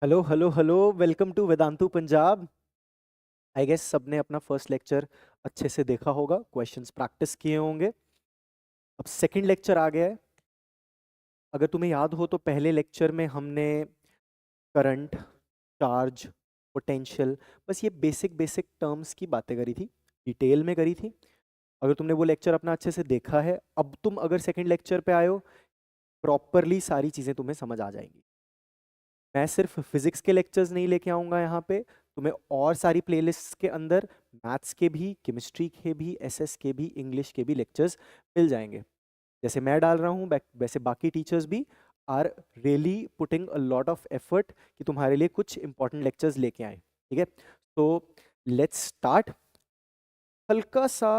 Hello hello hello, welcome to Vedantu Punjab. I guess सबने अपना first lecture अच्छे से देखा होगा, क्वेश्चंस प्रैक्टिस किए होंगे। अब सेकंड लेक्चर आ गया है। अगर तुम्हें याद हो तो पहले लेक्चर में हमने करंट, चार्ज, पोटेंशियल, बस ये बेसिक बेसिक टर्म्स की बातें करी थी, डिटेल में करी थी। अगर तुमने वो लेक्चर अपना अच्छे से देखा है, अब तुम अगर सेकंड लेक्चर पे आए हो, प्रॉपरली सारी चीज़ें तुम्हें समझ आ जाएंगी। मैं सिर्फ फिजिक्स के लेक्चर्स नहीं लेके आऊँगा यहाँ पे, तुम्हें और सारी प्लेलिस्ट्स के अंदर मैथ्स के भी, केमिस्ट्री के भी, एसएस के भी, इंग्लिश के भी लेक्चर्स मिल जाएंगे। जैसे मैं डाल रहा हूँ वैसे बाकी टीचर्स भी are really putting a lot of effort कि तुम्हारे लिए कुछ इंपॉर्टेंट लेक्चर्स लेके आए। ठीक है, तो लेट्स स्टार्ट। हल्का सा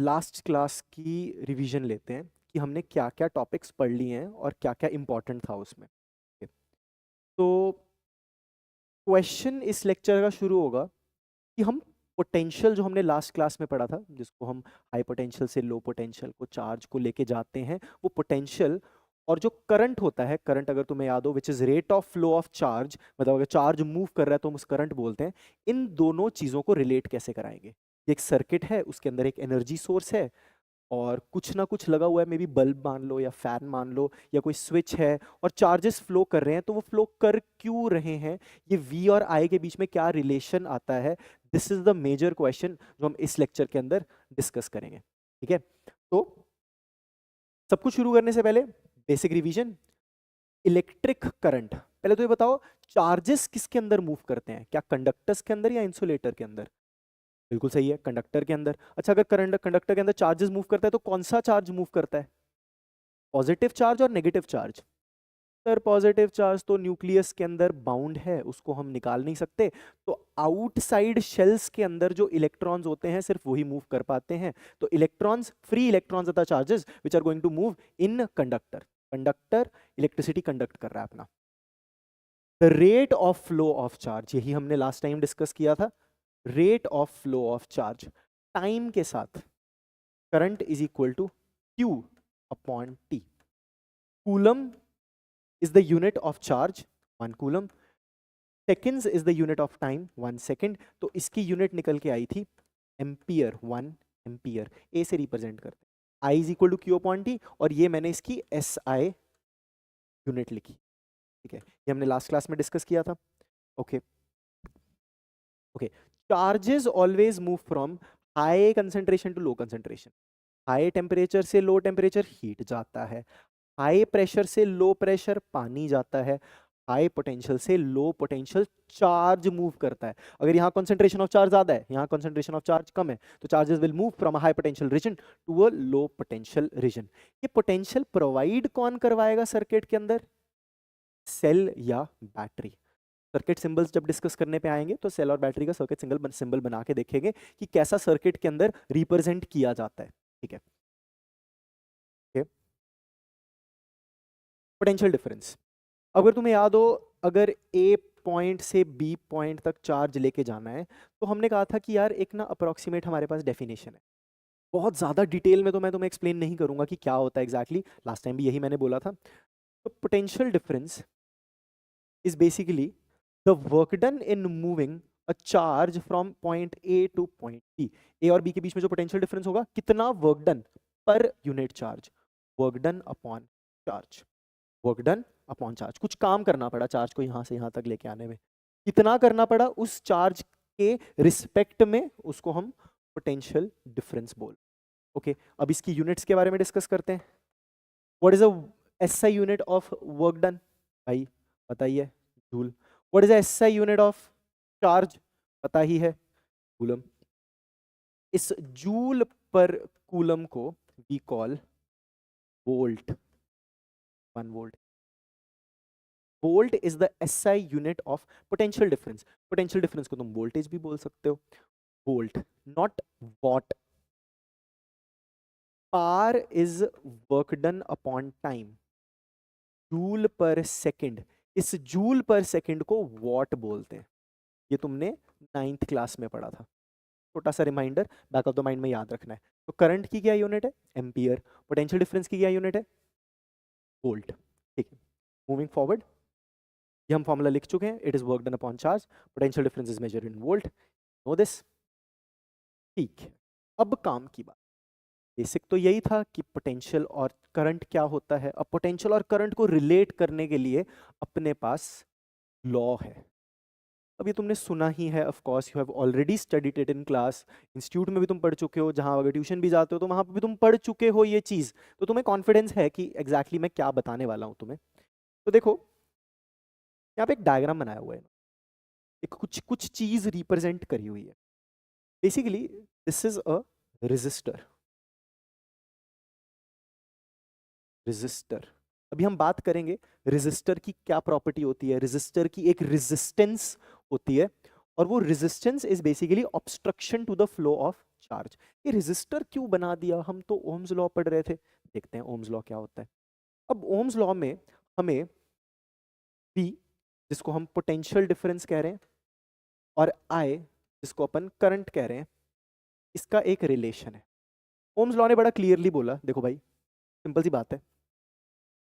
लास्ट क्लास की रिवीजन लेते हैं कि हमने क्या क्या टॉपिक्स पढ़ लिए हैं और क्या क्या इंपॉर्टेंट था उसमें। ठीक है? तो क्वेश्चन इस लेक्चर का शुरू होगा कि हम पोटेंशियल जो हमने लास्ट क्लास में पढ़ा था, जिसको हम हाई पोटेंशियल से लो पोटेंशियल को चार्ज को लेके जाते हैं, वो पोटेंशियल और जो करंट होता है, करंट अगर तुम्हें याद हो which is rate of flow of charge, मतलब अगर चार्ज मूव कर रहा है तो हम उस करंट बोलते हैं। इन दोनों चीजों को रिलेट कैसे कराएंगे? एक सर्किट है, उसके अंदर एक एनर्जी सोर्स है और कुछ ना कुछ लगा हुआ है, मे बी बल्ब मान लो या फैन मान लो या कोई स्विच है, और चार्जेस फ्लो कर रहे हैं, तो वो फ्लो कर क्यों रहे हैं? ये V और I के बीच में क्या रिलेशन आता है? This is the major question जो हम इस लेक्चर के अंदर डिस्कस करेंगे। ठीक है, तो सब कुछ शुरू करने से पहले बेसिक रिवीजन। इलेक्ट्रिक करंट, पहले तो ये बताओ, चार्जेस किसके अंदर मूव करते हैं? क्या कंडक्टर्स के अंदर या इंसुलेटर के अंदर? बिल्कुल सही है, कंडक्टर के अंदर। अच्छा, अगर करंट कंडक्टर के अंदर चार्जेस मूव करता है तो कौन सा चार्ज मूव करता है? पॉजिटिव चार्ज और negative charge? Sir positive charge तो न्यूक्लियस के अंदर बाउंड है, उसको हम निकाल नहीं सकते। तो आउटसाइड शेल्स के अंदर जो इलेक्ट्रॉन्स होते हैं सिर्फ वही मूव कर पाते हैं। तो इलेक्ट्रॉन्स, फ्री इलेक्ट्रॉन्स अथा charges which are going to move in conductor. Conductor electricity conduct कर रहा है अपना। The rate of flow of charge, यही हमने लास्ट टाइम डिस्कस किया था। Rate of flow of charge time के साथ, current is equal to Q upon T. Coulomb is the unit of charge, 1 coulomb. Seconds is the unit of time, 1 second. तो इसकी unit निकल के आई थी ampere, 1 ampere. ए से रिप्रेजेंट करते हैं, I is equal to Q upon T, और ये मैंने इसकी एस आई यूनिट लिखी। ठीक है, ये हमने लास्ट क्लास में डिस्कस किया था। Okay okay, charges always move from high concentration to low concentration. High temperature से लो टेम्परेचर हीट जाता है, हाई प्रेशर से लो प्रेशर पानी जाता है, हाई पोटेंशियल से लो पोटेंशियल चार्ज मूव करता है। अगर यहाँ कंसंट्रेशन ऑफ चार्ज ज्यादा है, यहाँ कंसंट्रेशन ऑफ चार्ज कम है, तो charges will move from a high potential region to a low potential region. ये पोटेंशियल प्रोवाइड कौन करवाएगा सर्किट के अंदर? सेल या बैटरी। सर्किट सिंबल्स जब डिस्कस करने पे आएंगे तो सेल और बैटरी का सर्किट सिंबल बना के देखेंगे कि कैसा सर्किट के अंदर रिप्रेजेंट किया जाता है। ठीक है, पोटेंशियल डिफरेंस। अगर तुम्हें याद हो, अगर ए पॉइंट से बी पॉइंट तक चार्ज लेके जाना है, तो हमने कहा था कि यार एक ना अप्रोक्सीमेट हमारे पास डेफिनेशन है। बहुत ज़्यादा डिटेल में तो मैं तुम्हें एक्सप्लेन नहीं करूंगा कि क्या होता है एग्जैक्टली, लास्ट टाइम भी यही मैंने बोला था। तो potential difference is basically the work done in moving a charge from point A to point B. A और बी के बीच में जो पोटेंशियल डिफरेंस होगा, कितना work done per unit charge, work done upon charge. Work done upon charge, कुछ काम करना पड़ा चार्ज को यहां से यहां तक लेके आने में, कितना करना पड़ा उस चार्ज के रिस्पेक्ट में, उसको हम पोटेंशियल डिफरेंस बोल। ओके, अब इसकी यूनिट्स के बारे में डिस्कस करते हैं। What is a SI unit of work done? भाई बताइए, joule. What is a SI unit of charge? पता ही है, कूलम। इस जूल पर कूलम को we call volt, 1 volt. Volt is the SI unit of potential difference. Potential difference को तुम voltage भी बोल सकते हो, volt not watt. Power is work done upon time, joule per second. इस joule per second को what बोलते हैं। ये तुमने 9th क्लास में पढ़ा था, छोटा सा reminder back of the mind में याद रखना है। तो करंट की क्या यूनिट है? एम्पियर। पोटेंशियल डिफरेंस की क्या यूनिट है? वोल्ट। ठीक है, मूविंग फॉरवर्ड। ये हम फॉर्मूला लिख चुके हैं, it is work done upon charge, potential difference is measured in volt, know this. ठीक है, अब काम की बात। बेसिक तो यही था कि पोटेंशियल और करंट क्या होता है। अब पोटेंशियल और करंट को रिलेट करने के लिए अपने पास लॉ है। अब ये तुमने सुना ही है, of course you have already studied it in class, institute में भी तुम पढ़ चुके हो, जहां अगर ट्यूशन भी जाते हो तो वहां पे भी तुम पढ़ चुके हो ये चीज, तो तुम्हें कॉन्फिडेंस है कि एग्जैक्टली मैं क्या बताने वाला हूं तुम्हें। तो देखो, यहाँ पे एक डायग्राम बनाया हुआ है, एक कुछ कुछ चीज रिप्रेजेंट करी हुई है। Basically this is a resistor. Resistor, अभी हम बात करेंगे रेजिस्टर की क्या प्रॉपर्टी होती है। रेजिस्टर की एक रेजिस्टेंस होती है, और वो resistance is basically obstruction to the flow of charge. ये रेजिस्टर क्यों बना दिया, हम तो ओम्स लॉ पढ़ रहे थे, देखते हैं ओम्स लॉ क्या होता है। अब ओम्स लॉ में हमें P, जिसको हम पोटेंशियल डिफरेंस कह रहे हैं, और I, जिसको अपन करंट कह रहे हैं, इसका एक रिलेशन है। ओम्स लॉ ने बड़ा क्लियरली बोला, देखो भाई सिंपल सी बात है,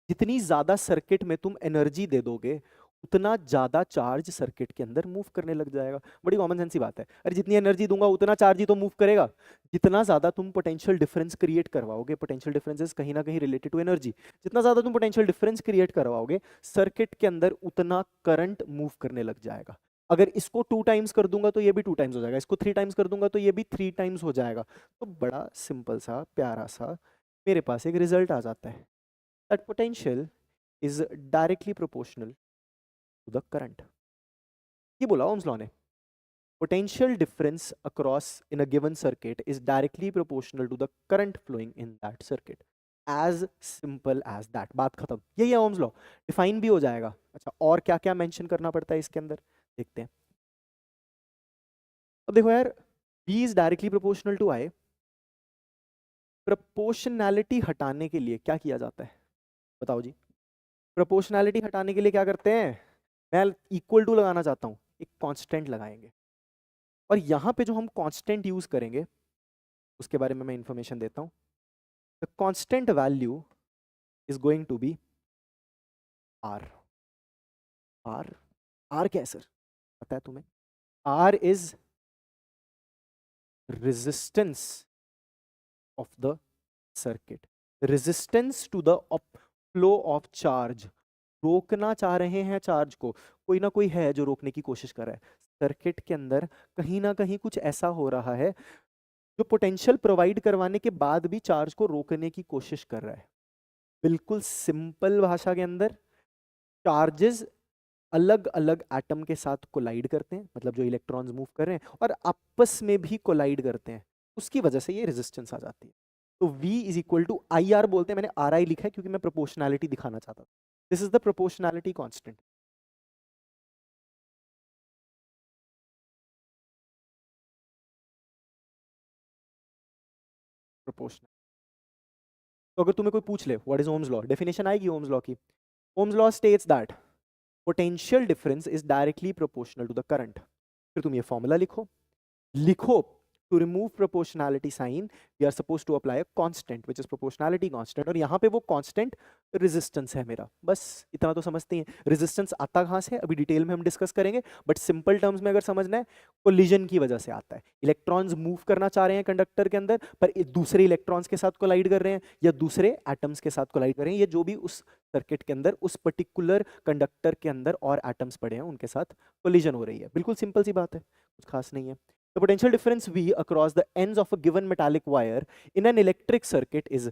जितनी ज्यादा सर्किट में तुम एनर्जी दे दोगे उतना ज्यादा चार्ज सर्किट के अंदर मूव करने लग जाएगा। बड़ी कॉमन सेंस सी बात है, अरे जितनी एनर्जी दूंगा उतना चार्ज ही तो मूव करेगा। जितना ज्यादा तुम पोटेंशियल डिफरेंस क्रिएट करवाओगे, पोटेंशियल डिफरेंस कहीं ना कहीं रिलेटेड टू एनर्जी, जितना ज्यादा तुम पोटेंशियल डिफरेंस क्रिएट करवाओगे सर्किट के अंदर उतना करंट मूव करने लग जाएगा। अगर इसको 2 टाइम्स कर दूंगा तो ये भी 2 टाइम्स हो जाएगा, इसको 3 टाइम्स कर दूंगा तो ये भी 3 टाइम्स हो जाएगा। तो बड़ा सिंपल सा प्यारा सा मेरे पास एक रिजल्ट आ जाता है, that potential is directly proportional to the current। ये बोला ओम्स लॉ ने, potential difference across in a given circuit is directly proportional to the current flowing in that circuit, as simple as that। बात खत्म, यही है Ohm's law, define भी हो जाएगा। अच्छा, और क्या क्या मेंशन करना पड़ता है इसके अंदर, देखते हैं। अब देखो यार, V is directly proportional to I। Proportionality हटाने के लिए क्या किया जाता है, बताओ जी। प्रोपोर्शनैलिटी हटाने के लिए क्या करते हैं, मैं इक्वल टू लगाना चाहता हूं, एक कांस्टेंट लगाएंगे, और यहां पे जो हम कांस्टेंट यूज करेंगे उसके बारे में मैं इंफॉर्मेशन देता हूं। The constant value is going to be R. R, R क्या है सर, पता है तुम्हें? R is resistance of the circuit, resistance to the flow of charge. रोकना चाह रहे हैं चार्ज को, कोई ना कोई है जो रोकने की कोशिश कर रहा है। सर्किट के अंदर कहीं ना कहीं कुछ ऐसा हो रहा है जो पोटेंशियल प्रोवाइड करवाने के बाद भी चार्ज को रोकने की कोशिश कर रहा है। बिल्कुल सिंपल भाषा के अंदर, चार्जेस अलग अलग एटम के साथ कोलाइड करते हैं, मतलब जो इलेक्ट्रॉन्स मूव कर रहे हैं, और आपस में भी कोलाइड करते हैं, उसकी वजह से ये रेजिस्टेंस आ जाती है। तो V is equal to I R बोलते हैं, मैंने आर आई लिखा है क्योंकि मैं प्रोपोर्शनैलिटी दिखाना चाहता था। This is the proportionality constant. Proportional, तो अगर तुम्हें कोई पूछ ले what is Ohm's law, definition आएगी ओम्स लॉ की। Ohm's law states that potential difference is directly proportional to the current. फिर तुम ये फॉर्मूला लिखो, लिखो to remove proportionality sign we are supposed to apply a constant which is proportionality constant, और यहाँ पे वो constant resistance है मेरा। बस इतना तो समझते हैं। resistance आता कहाँ से, अभी डिटेल में हम डिस्कस करेंगे, बट सिंपल टर्म्स में अगर समझना है, कोलिजन की वजह से आता है। इलेक्ट्रॉन्स मूव करना चाह रहे हैं कंडक्टर के अंदर, पर दूसरे इलेक्ट्रॉन्स के साथ कोलाइड कर रहे हैं या दूसरे एटम्स के साथ कोलाइड कर रहे हैं, ये जो भी उस सर्किट के अंदर उस पर्टिकुलर कंडक्टर के अंदर और एटम्स पड़े हैं उनके साथ कोलिजन हो रही है। बिल्कुल सिंपल सी बात है, कुछ खास नहीं है। The potential difference V across the ends of a given metallic wire in an electric circuit is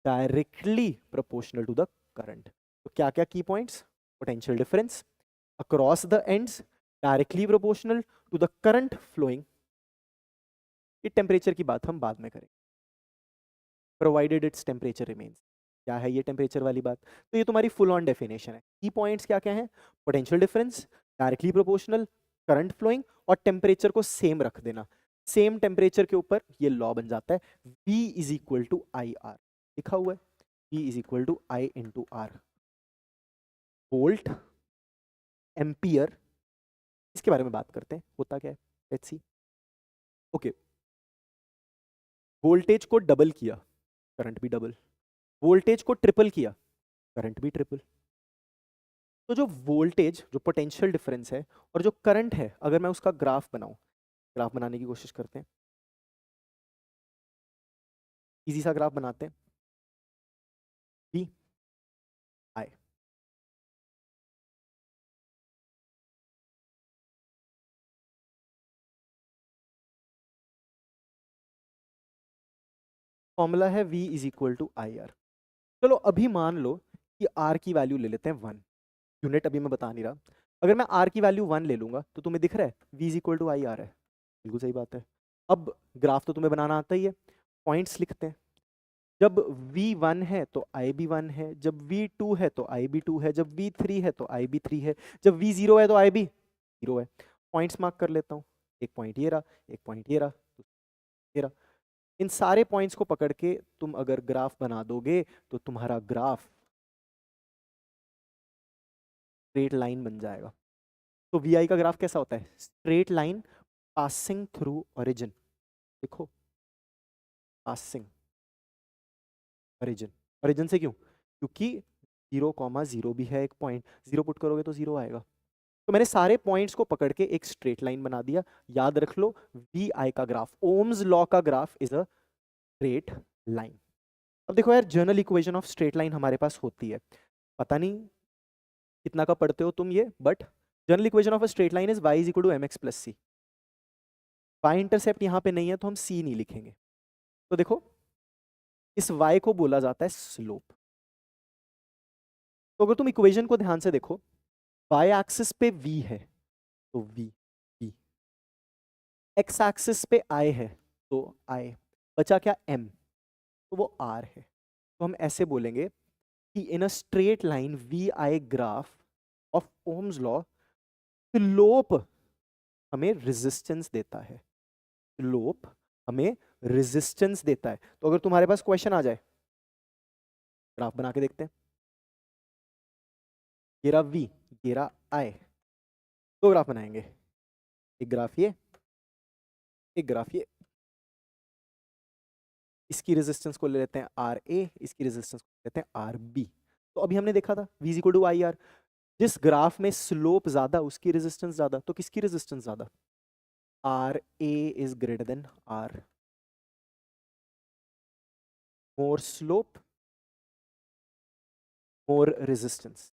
directly proportional to the current। तो क्या क्या key points? Potential difference across the ends directly proportional to the current flowing। ये temperature की बात हम बाद में करेंगे, provided its temperature remains। क्या है ये टेम्परेचर वाली बात, तो ये तुम्हारी फुल ऑन डेफिनेशन है। की पॉइंट्स क्या क्या हैं, potential difference, directly proportional, current flowing, और टेम्परेचर को सेम रख देना। सेम टेम्परेचर के ऊपर ये लॉ बन जाता है, V is equal to I R, लिखा हुआ है V is equal to I into R. Volt, ampere, इसके बारे में बात करते हैं, होता क्या है, लेट्स सी। ओके, वोल्टेज को डबल किया, करंट भी डबल, वोल्टेज को ट्रिपल किया, करंट भी ट्रिपल। तो जो वोल्टेज, जो पोटेंशियल डिफरेंस है और जो करंट है, अगर मैं उसका ग्राफ बनाऊं, ग्राफ बनाने की कोशिश करते हैं, इजी सा ग्राफ बनाते हैं। वी आई, फॉर्मूला है V is equal to I R. चलो अभी मान लो कि R की वैल्यू ले लेते हैं 1, यूनिट अभी मैं बता नहीं रहा। अगर मैं R की वैल्यू 1 ले लूंगा तो तुम्हें दिख रहा है V is equal to I R है, बिल्कुल सही बात है। अब ग्राफ तो तुम्हें बनाना आता ही है, पॉइंट्स लिखते हैं। जब V1 है तो I भी 1 है, जब V2 है तो I भी 2 है, जब V3 है तो I भी 3 है, जब V0 है तो I भी 0 है। पॉइंट्स मार्क कर लेता हूँ, एक पॉइंट ये रहा, एक पॉइंट ये रहा, ये रहा। इन सारे पॉइंट्स को पकड़ के तुम अगर ग्राफ बना दोगे तो तुम्हारा ग्राफ स्ट्रेट लाइन बन जाएगा। तो VI का ग्राफ कैसा होता है? Straight line passing through origin. देखो, पासिंग ओरिजिन, ओरिजिन से क्यों? क्योंकि 0,0 भी है एक पॉइंट, 0 पुट करोगे तो 0 आएगा। तो मैंने सारे पॉइंट्स को पकड़ के एक स्ट्रेट लाइन बना दिया। याद रख लो, VI का ग्राफ, ओम्स लॉ का graph is a straight line. अब देखो यार, general equation of straight line हमारे पास होती है, पता नहीं कितना का पढ़ते हो तुम ये, but general equation of a straight line is y is equal to mx plus C. y intercept यहाँ पे नहीं है तो हम c नहीं लिखेंगे। तो देखो, इस y को बोला जाता है स्लोप। तो अगर तुम इक्वेशन को ध्यान से देखो, y एक्सिस पे v है तो v, x एक्सिस पे i है तो i, बचा क्या? m, तो वो r है। तो हम ऐसे बोलेंगे कि in a straight line VI graph of Ohm's law, slope हमें रेजिस्टेंस देता है, स्लोप हमें रेजिस्टेंस देता है। तो अगर तुम्हारे पास क्वेश्चन आ जाए, ग्राफ बना के देखते हैं। ये रहा V, ये रहा I, दो ग्राफ बनाएंगे, एक ग्राफ ये, एक ग्राफ ये। इसकी रेजिस्टेंस को ले लेते हैं RA, इसकी रेजिस्टेंस को लेते हैं RB। तो अभी हमने देखा था V is equal to I R. जिस ग्राफ में स्लोप ज्यादा उसकी रेजिस्टेंस ज्यादा, तो किसकी रेजिस्टेंस ज्यादा? RA is greater than R, more slope more resistance।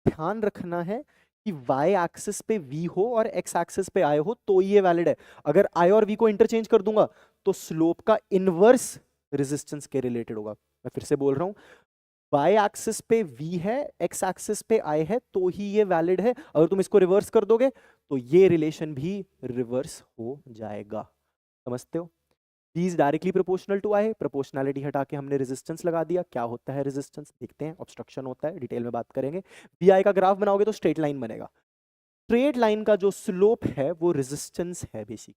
ध्यान रखना है कि y एक्सिस पे v हो और x एक्सिस पे i हो तो ये वैलिड है। अगर i और v को इंटरचेंज कर दूंगा तो स्लोप का इनवर्स रेजिस्टेंस के रिलेटेड होगा। मैं फिर से बोल रहा हूं, y एक्सिस पे v है, x एक्सिस पे i है तो ही ये वैलिड है। अगर तुम इसको रिवर्स कर दोगे तो ये रिलेशन भी रिवर्स हो जाएगा। समझते हो? V is directly proportional to I, proportionality हटा के हमने रेजिस्टेंस लगा दिया। क्या होता है रेजिस्टेंस? देखते हैं, ऑब्स्ट्रक्शन होता है, डिटेल में बात करेंगे। VI का ग्राफ बनाओगे तो स्ट्रेट लाइन बनेगा। स्ट्रेट लाइन का जो स्लोप है वो रेजिस्टेंस है बेसिक,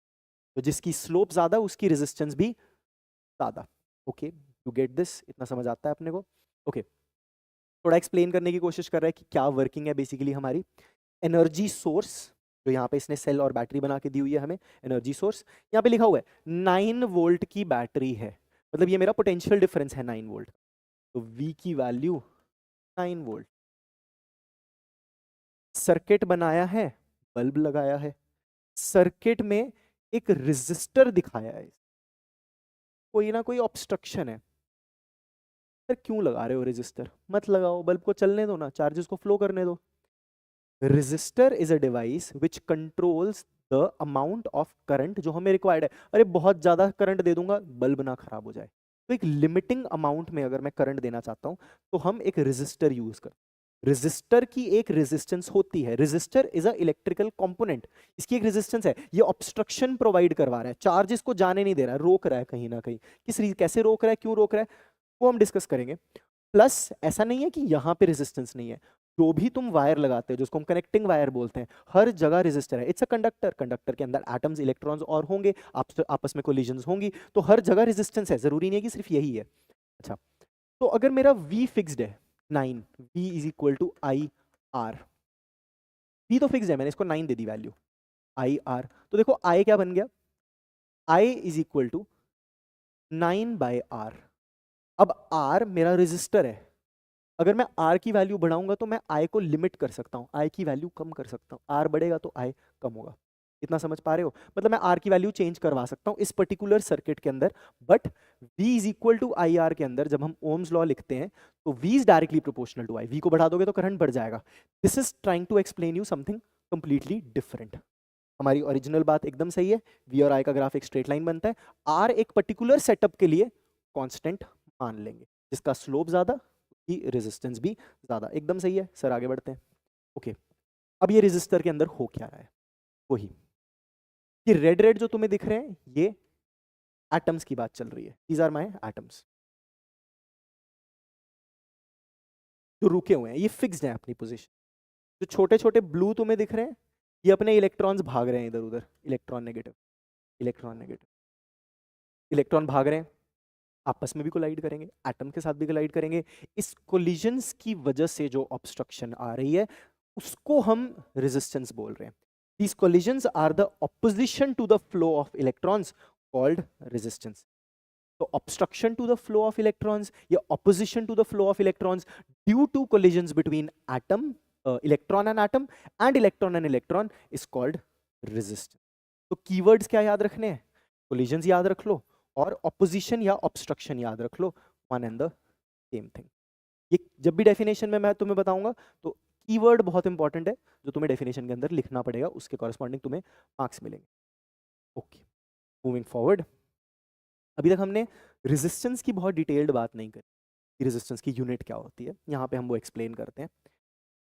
तो जिसकी स्लोप ज्यादा उसकी रेजिस्टेंस भी ज्यादा। Okay, you get this? इतना समझ आता है अपने को? ओके, थोड़ा एक्सप्लेन करने की कोशिश कर रहा है कि क्या वर्किंग है बेसिकली हमारी। एनर्जी सोर्स, जो यहाँ पे इसने सेल और बैटरी बना के दी हुई है हमें, एनर्जी सोर्स यहाँ पे लिखा हुआ है 9 वोल्ट की बैटरी है, मतलब ये मेरा पोटेंशियल डिफरेंस है 9 वोल्ट। तो V की वैल्यू 9 वोल्ट। सर्किट बनाया है, बल्ब लगाया है, सर्किट में एक रेजिस्टर दिखाया है, कोई ना कोई ऑब्स्ट्रक्शन है। सर क्यों लगा रहे हो रेजिस्टर? मत लगाओ, बल्ब को चलने दो ना, चार्जेस को फ्लो करने दो। Resistor is a device which controls the amount of current जो हमें रिक्वायर्ड है। अरे बहुत ज्यादा करंट दे दूंगा बल्ब ना खराब हो जाए, तो एक लिमिटिंग अमाउंट में अगर मैं करंट देना चाहता हूं तो हम एक रेजिस्टर यूज करते हैं। रेजिस्टर की एक रेजिस्टेंस होती है, resistor is a electrical component, इसकी एक रेजिस्टेंस है। ये ऑब्स्ट्रक्शन प्रोवाइड करवा रहा है, चार्ज इसको जाने नहीं दे रहा है, रोक रहा है कहीं ना कहीं। कैसे रोक रहा है, क्यों रोक रहा है, वो हम डिस्कस करेंगे। प्लस ऐसा नहीं है कि यहाँ पे रेजिस्टेंस नहीं है, जो भी तुम वायर लगाते हो जिसको हम कनेक्टिंग वायर बोलते हैं, हर जगह रेजिस्टर है। इट्स अ कंडक्टर, कंडक्टर के अंदर एटम्स, इलेक्ट्रॉन्स और होंगे, आपस में कोलिजन्स होंगी, तो हर जगह रेजिस्टेंस है, जरूरी नहीं है कि सिर्फ यही है। अच्छा, तो अगर मेरा V फिक्स्ड है 9, V is equal to I R, V तो फिक्स्ड है, मैंने इसको 9 दे दी वैल्यू, आई आर। तो देखो I क्या बन गया, I is equal to 9 by R। अब R मेरा रेजिस्टर है, अगर मैं R की वैल्यू बढ़ाऊंगा तो मैं I को लिमिट कर सकता हूँ, I की वैल्यू कम कर सकता हूँ, R बढ़ेगा तो I कम होगा। इतना समझ पा रहे हो? मतलब मैं R की वैल्यू चेंज करवा सकता हूँ इस पर्टिकुलर सर्किट के अंदर, but V is equal to I R के अंदर जब हम ओम्स लॉ लिखते हैं तो V is directly proportional to I। V को बढ़ा दोगे तो करंट बढ़ जाएगा। This is trying to explain you something completely different. हमारी ओरिजिनल बात एकदम सही है, V और I का ग्राफ एक स्ट्रेट लाइन बनता है, R एक पर्टिकुलर सेटअप के लिए कांस्टेंट मान लेंगे, जिसका स्लोप ज्यादा की रेजिस्टेंस भी ज्यादा। एकदम सही है सर, आगे बढ़ते हैं। ओके, अब ये रेजिस्टर के अंदर हो क्या रहा है, वही ये रेड रेड जो तुम्हें दिख रहे हैं, ये एटम्स की बात चल रही है। दीज आर माय एटम्स जो रुके हुए हैं, ये फिक्स्ड है अपनी पोजीशन। जो छोटे छोटे ब्लू तुम्हें दिख रहे हैं, ये अपने इलेक्ट्रॉन्स भाग रहे हैं इधर उधर, electron negative, electron negative, electron भाग रहे हैं, आपस में भी कोलाइड करेंगे, एटम के साथ भी कोलाइड करेंगे। इस कोलिजन्स की वजह से जो ऑब्स्ट्रक्शन आ रही है उसको हम रेजिस्टेंस बोल रहे हैं। These collisions are the opposition to the flow of electrons called resistance. So obstruction to the flow of electrons या opposition to the flow of electrons due to collisions between atom, electron and atom and electron is called resistance. तो keywords क्या याद रखने हैं? Collisions याद रख लो और opposition या obstruction याद रख लो, one and the same thing. ये जब भी डेफिनेशन में मैं तुम्हें बताऊंगा तो कीवर्ड बहुत इंपॉर्टेंट है जो तुम्हें डेफिनेशन के अंदर लिखना पड़ेगा, उसके कॉरेस्पॉन्डिंग तुम्हें मार्क्स मिलेंगे। Okay, moving forward. अभी तक हमने रेजिस्टेंस की बहुत डिटेल्ड बात नहीं करी, रेजिस्टेंस की यूनिट क्या होती है, यहाँ पे हम वो एक्सप्लेन करते हैं।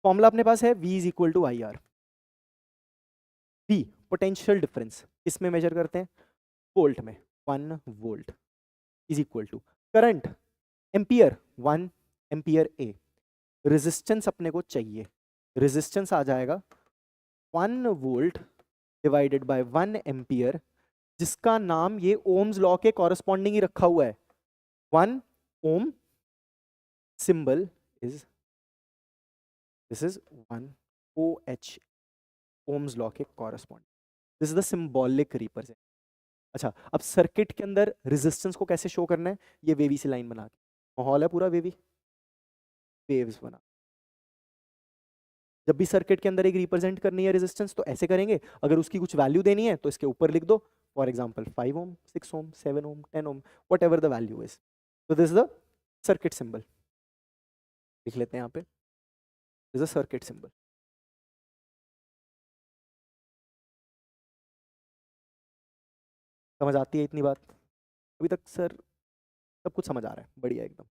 फॉर्मूला अपने पास है V is equal to I R. V potential difference किस में मेजर करते हैं? वोल्ट में, 1 volt is equal to current ampere, 1 ampere A. Resistance अपने को चाहिए, रेजिस्टेंस आ जाएगा 1 वोल्ट डिवाइडेड बाय 1 एम्पियर, जिसका नाम ये ओम्स लॉ के कॉरेस्पॉन्डिंग ही रखा हुआ है। 1 ohm symbol is, this is 1 OH, Ohm's law के corresponding, this is the symbolic represent. अच्छा, अब सर्किट के अंदर रेजिस्टेंस को कैसे शो करना है? ये वेवी सी लाइन बना के, माहौल है पूरा वेवी, वेव्स बना। जब भी सर्किट के अंदर एक रिप्रेजेंट करनी है रेजिस्टेंस तो ऐसे करेंगे, अगर उसकी कुछ वैल्यू देनी है तो इसके ऊपर लिख दो, for example 5 ohm, 6 ohm, 7 ohm, 10 ohm, whatever the value is. तो this is the circuit symbol, लिख लेते हैं यहाँ पे, this is the circuit symbol. समझ आती है इतनी बात? अभी तक सर सब कुछ समझ आ रहा है, बढ़िया एकदम।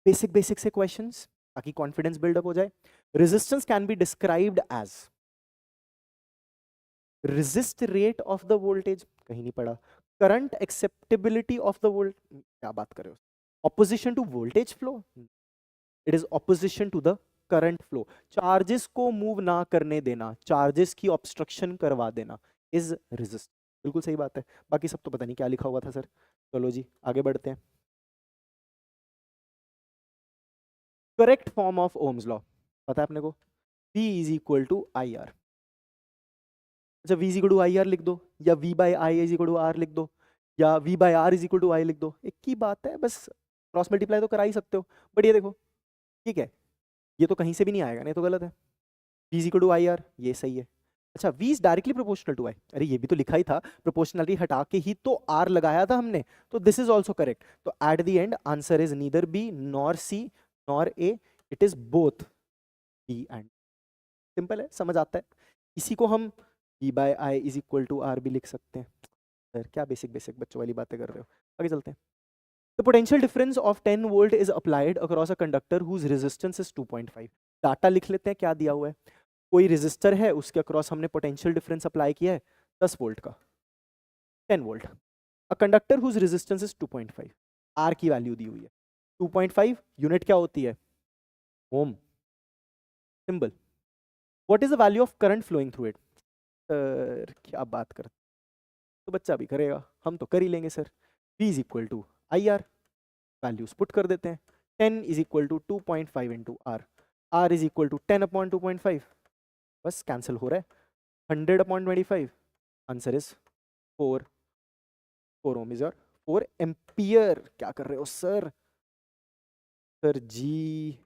बेसिक बेसिक से क्वेश्चंस ताकि कॉन्फिडेंस बिल्डअप हो जाए। Resistance can be described as resist rate of the voltage, कहीं नहीं पढ़ा। current acceptability of the volt, क्या बात कर रहे हो? opposition to voltage flow, it is opposition to the current flow, charges को move ना करने देना, charges की obstruction करवा देना is resist। बिल्कुल सही बात है, बाकी सब तो पता नहीं क्या लिखा हुआ था सर। चलो जी आगे बढ़ते हैं। Correct form of Ohm's law पता है अपने को, V is equal to I R. अच्छा, V is equal to I R लिख दो, या V by I is equal to R लिख दो, या V by R is equal to I लिख दो, एक ही बात है, बस क्रॉस मल्टीप्लाई तो करा ही सकते हो। बट ये देखो, ठीक है, ये तो कहीं से भी नहीं आएगा, नहीं तो गलत है। V is equal to I R, ये सही है। अच्छा, V is directly proportional to I, अरे ये भी तो लिखा ही था, प्रोपोर्शनलिटी हटा के ही तो R लगाया था हमने, तो दिस इज ऑल्सो करेक्ट। तो at the end answer is neither B nor C nor A, it is both B and. Simple है, समझ आता है। इसी को हम V by I is equal to R भी लिख सकते हैं। सर क्या बेसिक बेसिक बच्चों वाली बातें कर रहे हो, आगे चलते हैं। The potential difference of 10 volt is applied across a conductor whose resistance is 2.5। Data लिख लेते हैं क्या दिया हुआ है। कोई रेजिस्टर है, उसके अक्रॉस हमने पोटेंशियल डिफरेंस अप्लाई किया है 10 वोल्ट का, 10 volt. A conductor whose resistance is 2.5, R की वैल्यू दी हुई है 2.5, यूनिट क्या होती है? Ohm symbol. What is the value of current flowing through it? Sir क्या बात करते, तो बच्चा भी करेगा, हम तो कर ही लेंगे sir. V is equal to I R, values put कर देते हैं, 10 is equal to 2.5 into R, R is equal to 10 upon 2.5, बस कैंसिल हो रहा है, 100 upon 25, answer is 4 ohm is your 4 ampere. क्या कर रहे हो सर? सर जी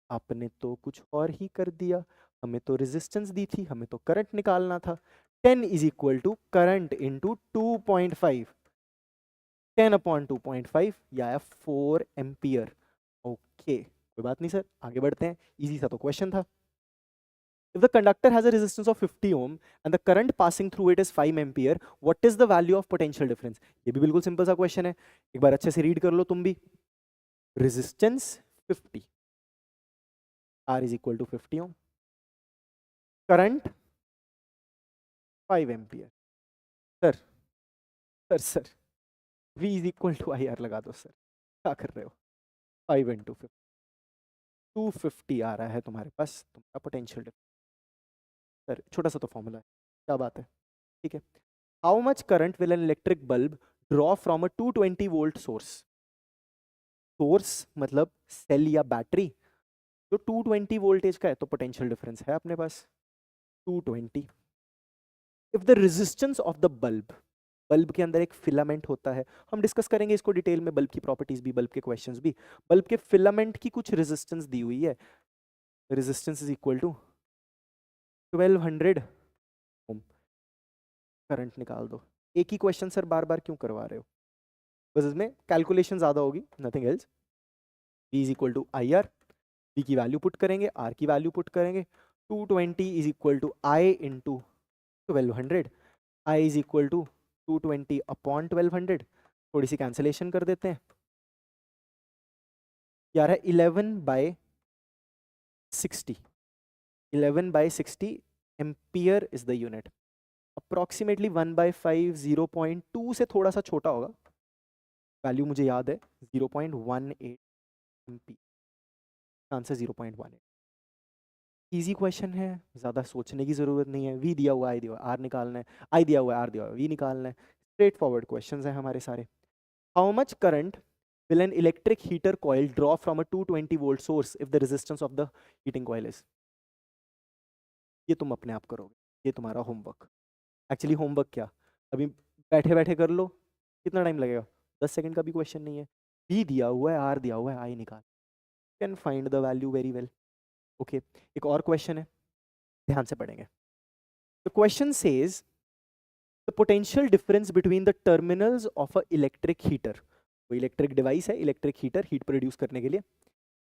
आपने तो कुछ और ही कर दिया, हमें तो रेजिस्टेंस दी थी, हमें तो करंट निकालना था। 10 is equal to current into 2.5, 10 upon 2.5 या 4 एम्पियर। ओके कोई बात नहीं सर, आगे बढ़ते हैं, इजी सा तो क्वेश्चन था। If the conductor has a resistance of 50 ohm and the current passing through it is 5 ampere, what is the value of potential difference? ये भी बिल्कुल सिंपल सा क्वेश्चन है, एक बार अच्छे से रीड कर लो तुम भी। Resistance 50, R is equal to 50 ohm, current 5 ampere. Sir sir V is equal to IR लगा दो सर, क्या कर रहे हो? 5 इंटू 50, 250 आ रहा है तुम्हारे पास तुम्हारा पोटेंशियल डिफरेंस। सर छोटा सा तो फॉर्मूला है, क्या बात है, ठीक है। How much current will an electric bulb draw from a 220 volt source? Source मतलब सेल या बैटरी, जो 220 वोल्टेज का है तो पोटेंशियल डिफरेंस है अपने पास 220। If the resistance of the bulb, bulb के अंदर एक फिलामेंट होता है, हम डिस्कस करेंगे इसको डिटेल में, बल्ब की प्रॉपर्टीज भी, बल्ब के क्वेश्चंस भी। बल्ब के फिलामेंट की कुछ रेजिस्टेंस दी हुई है, resistance is equal to 1200 ohm. Current निकाल दो। एक ही क्वेश्चन सर बार बार क्यों करवा रहे हो? बस इसमें कैलकुलेशन ज्यादा होगी, nothing else. V is equal to I R, V की वैल्यू पुट करेंगे, R की वैल्यू पुट करेंगे, 220 is equal to I into 1200, I is equal to 220 upon 1200, थोड़ी सी कैंसिलेशन कर देते हैं, यार है 11/60, 11/60 ampere is the unit, approximately 1/5, 0.2 से थोड़ा सा छोटा होगा, वैल्यू मुझे याद है 0.18 एम्पी, आंसर 0.18। इजी क्वेश्चन है, ज़्यादा सोचने की ज़रूरत नहीं है। वी दिया हुआ, आई दिया हुआ, आर निकालना है, आई दिया हुआ, आर दिया हुआ, वी निकालना है। स्ट्रेट फॉरवर्ड क्वेश्चंस हैं हमारे सारे। How much current will an electric heater coil draw from a 220 volt source if the resistance of the heating coil is? ये तुम अपने आप करोगे, ये तुम्हारा होमवर्क। एक्चुअली होमवर्क क्या, अभी बैठे बैठे कर लो, कितना टाइम लगेगा, 10 सेकंड का भी क्वेश्चन नहीं है। वी दिया हुआ है, आर दिया हुआ है, आई निकाल, can find the value very well. Okay एक और क्वेश्चन है, ध्यान से पढ़ेंगे। The question says the potential difference between the terminals of a electric heater, वो इलेक्ट्रिक डिवाइस है, इलेक्ट्रिक हीटर हीट प्रोड्यूस करने के लिए,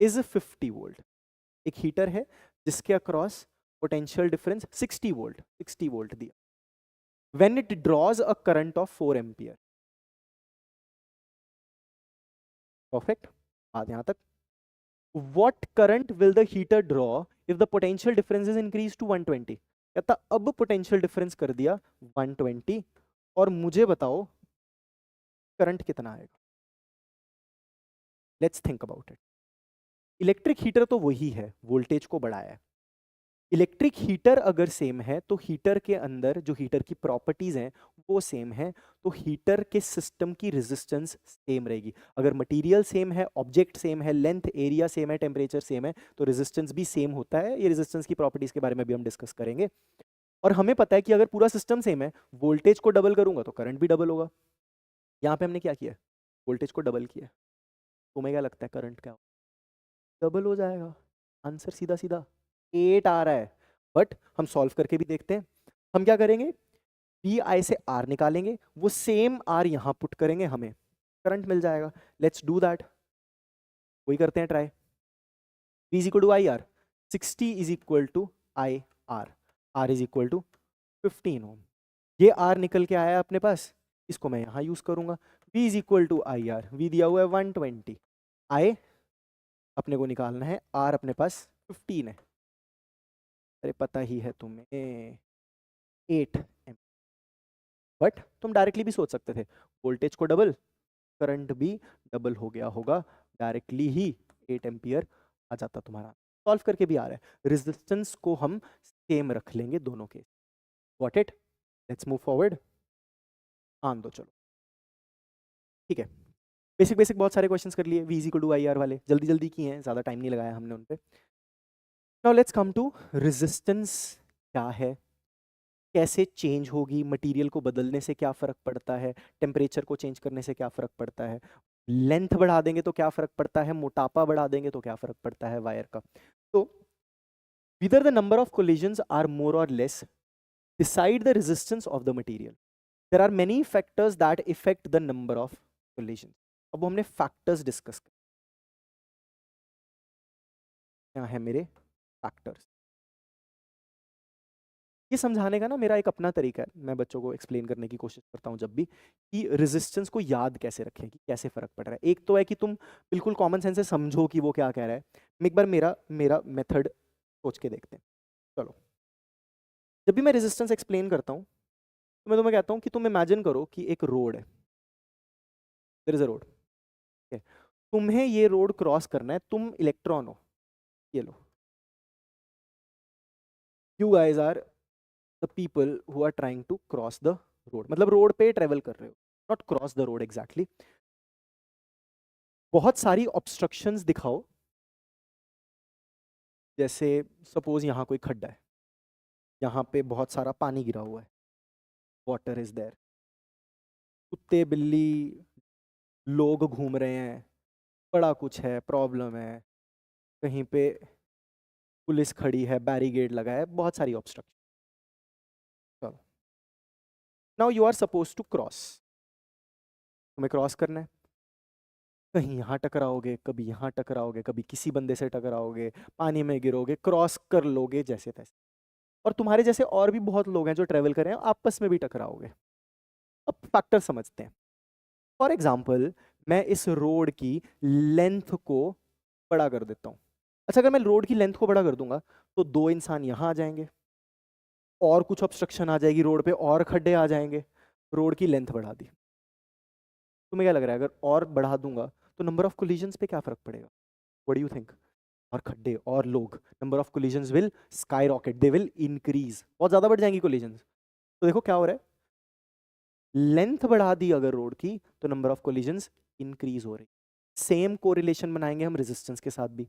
इज 50 वोल्ट। एक हीटर है जिसके across potential difference 60 volt, 60 volt दिया, when it draws a current of 4 ampere. Perfect, बात यहां तक। What current will the heater draw if the potential difference is increase to 120? कहता अब पोटेंशियल डिफरेंस कर दिया 120, और मुझे बताओ करंट कितना आएगा। Let's think about it. Electric heater तो वही है, वोल्टेज को बढ़ाया है। इलेक्ट्रिक हीटर अगर सेम है तो हीटर के अंदर जो हीटर की प्रॉपर्टीज हैं वो सेम है, तो हीटर के सिस्टम की रेजिस्टेंस सेम रहेगी। अगर मटेरियल सेम है, ऑब्जेक्ट सेम है, लेंथ एरिया सेम है, टेम्परेचर सेम है, तो रेजिस्टेंस भी सेम होता है। ये रेजिस्टेंस की प्रॉपर्टीज के बारे में भी हम डिस्कस करेंगे। और हमें पता है कि अगर पूरा सिस्टम सेम है, वोल्टेज को डबल करूंगा तो करंट भी डबल होगा। यहाँ पे हमने क्या किया, वोल्टेज को डबल किया। तुम्हें क्या लगता है करंट क्या डबल हो जाएगा? आंसर सीधा सीधा 8 आ रहा है, बट हम सॉल्व करके भी देखते हैं। हम क्या करेंगे, पी आई से आर निकालेंगे, वो सेम आर यहां पुट करेंगे, हमें करंट मिल जाएगा। लेट्स डू दैट, वही करते हैं try. P is equal to I R, 60 is equal to I R, R is equal to 15 ohm. ये आर निकल के आया अपने पास, इसको मैं यहां यूज करूंगा। V is equal to I R, V दिया हुआ है 120, आई अपने को निकालना है, आर अपने पास 15 है, अरे पता ही है तुम्हें 8 एम। बट तुम डायरेक्टली भी सोच सकते थे, वोल्टेज को डबल, करंट भी डबल हो गया होगा, डायरेक्टली ही 8 एम्पियर आ जाता तुम्हारा। सॉल्व करके भी आ रहा है, रेजिस्टेंस को हम सेम रख लेंगे दोनों के। Got it? Let's move forward, आन दो चलो। ठीक है, बेसिक बेसिक बहुत सारे क्वेश्चंस कर लिए, V is equal to I R वाले, जल्दी जल्दी किए हैं, ज़्यादा टाइम नहीं लगाया हमने उन पे। Now let's come to resistance क्या है, कैसे चेंज होगी, मटेरियल को बदलने से क्या फ़र्क पड़ता है, टेम्परेचर को चेंज करने से क्या फ़र्क पड़ता है, लेंथ बढ़ा देंगे तो क्या फ़र्क पड़ता है, मोटापा बढ़ा देंगे तो क्या फ़र्क पड़ता है वायर का। तो whether the number of collisions are more or less decide the resistance of the material. There are many factors that affect the number of collisions. अब हमने factors discuss कर, क्या है मेरे factors। ये समझाने का ना मेरा एक अपना तरीका है, मैं बच्चों को एक्सप्लेन करने की कोशिश करता हूँ जब भी, कि रेजिस्टेंस को याद कैसे रखें, कि कैसे फर्क पड़ रहा है। एक तो है कि तुम बिल्कुल कॉमन सेंस से समझो कि वो क्या कह रहा है। एक बार मेरा मेरा मेथड सोच के देखते हैं। चलो, जब भी मैं रेजिस्टेंस एक्सप्लेन करता हूँ तो मैं तुम्हें कहता हूँ कि तुम इमेजिन करो कि एक रोड है, देयर इज अ रोड, तुम्हें ये रोड क्रॉस करना है, तुम इलेक्ट्रॉन हो, ये लो, you guys are the people who are trying to cross the road, मतलब रोड पे ट्रेवल कर रहे हो, not cross the road exactly. बहुत सारी ऑब्स्ट्रक्शंस दिखाओ, जैसे सपोज यहाँ कोई खड्डा है, यहाँ पे बहुत सारा पानी गिरा हुआ है, वाटर इज देयर, कुत्ते बिल्ली लोग घूम रहे हैं, बड़ा कुछ है, प्रॉब्लम है, कहीं पे पुलिस खड़ी है, बैरिगेड लगा है, बहुत सारी ऑब्स्ट्रक्शन। चलो, now you are suppose to cross, तुम्हें क्रॉस करना है, कहीं यहाँ टकराओगे, कभी यहाँ टकराओगे, कभी किसी बंदे से टकराओगे, पानी में गिरोगे, क्रॉस कर लोगे जैसे तैसे, और तुम्हारे जैसे और भी बहुत लोग हैं जो ट्रेवल कर रहे हैं, आपस में भी टकराओगे। अब फैक्टर समझते हैं। फॉर एग्जाम्पल, मैं इस रोड की लेंथ को बड़ा कर देता हूँ। अच्छा, अगर मैं रोड की लेंथ को बड़ा कर दूंगा तो दो इंसान यहाँ आ जाएंगे, और कुछ ऑब्स्ट्रक्शन आ जाएगी रोड पे, और खड्डे आ जाएंगे, रोड की लेंथ बढ़ा दी। तुम्हें क्या लग रहा है, अगर और बढ़ा दूंगा तो नंबर ऑफ कोलिजन्स पे क्या फर्क पड़ेगा? What do you think? और खड्डे और लोग, number of collisions will sky rocket, they will increase, बहुत ज्यादा बढ़ जाएंगी कोलिजन्स। तो देखो क्या हो रहा है, लेंथ बढ़ा दी अगर रोड की तो नंबर ऑफ कोलिजन्स इंक्रीज हो रही। सेम कोरिलेशन बनाएंगे हम रेजिस्टेंस के साथ भी,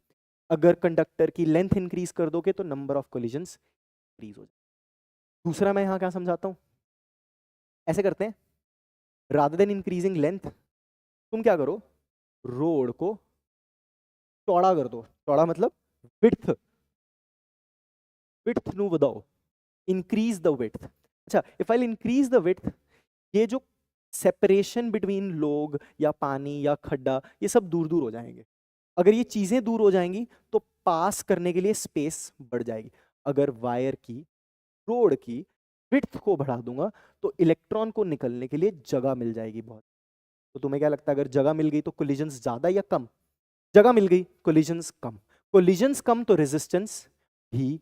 अगर कंडक्टर की लेंथ इंक्रीज कर दोगे तो नंबर ऑफ कोलिजन्स इंक्रीज हो जाए। दूसरा मैं यहाँ क्या समझाता हूँ, ऐसे करते हैं, रादर देन इंक्रीजिंग लेंथ, तुम क्या करो, रोड को चौड़ा कर दो, चौड़ा मतलब विड्थ, विड्थ नु बताओ, इंक्रीज द विड्थ। अच्छा, if I increase the width, ये जो सेपरेशन बिटवीन लोग या पानी या खड्डा, ये सब दूर दूर हो जाएंगे। अगर ये चीजें दूर हो जाएंगी तो पास करने के लिए स्पेस बढ़ जाएगी। अगर वायर की, रोड की विड्थ को बढ़ा दूंगा तो इलेक्ट्रॉन को निकलने के लिए जगह मिल जाएगी बहुत। तो तुम्हें क्या लगता है, अगर जगह मिल गई तो कोलिजन्स ज्यादा या कम? जगह मिल गई, कोलिजन्स कम, कोलिजन्स कम तो रेजिस्टेंस भी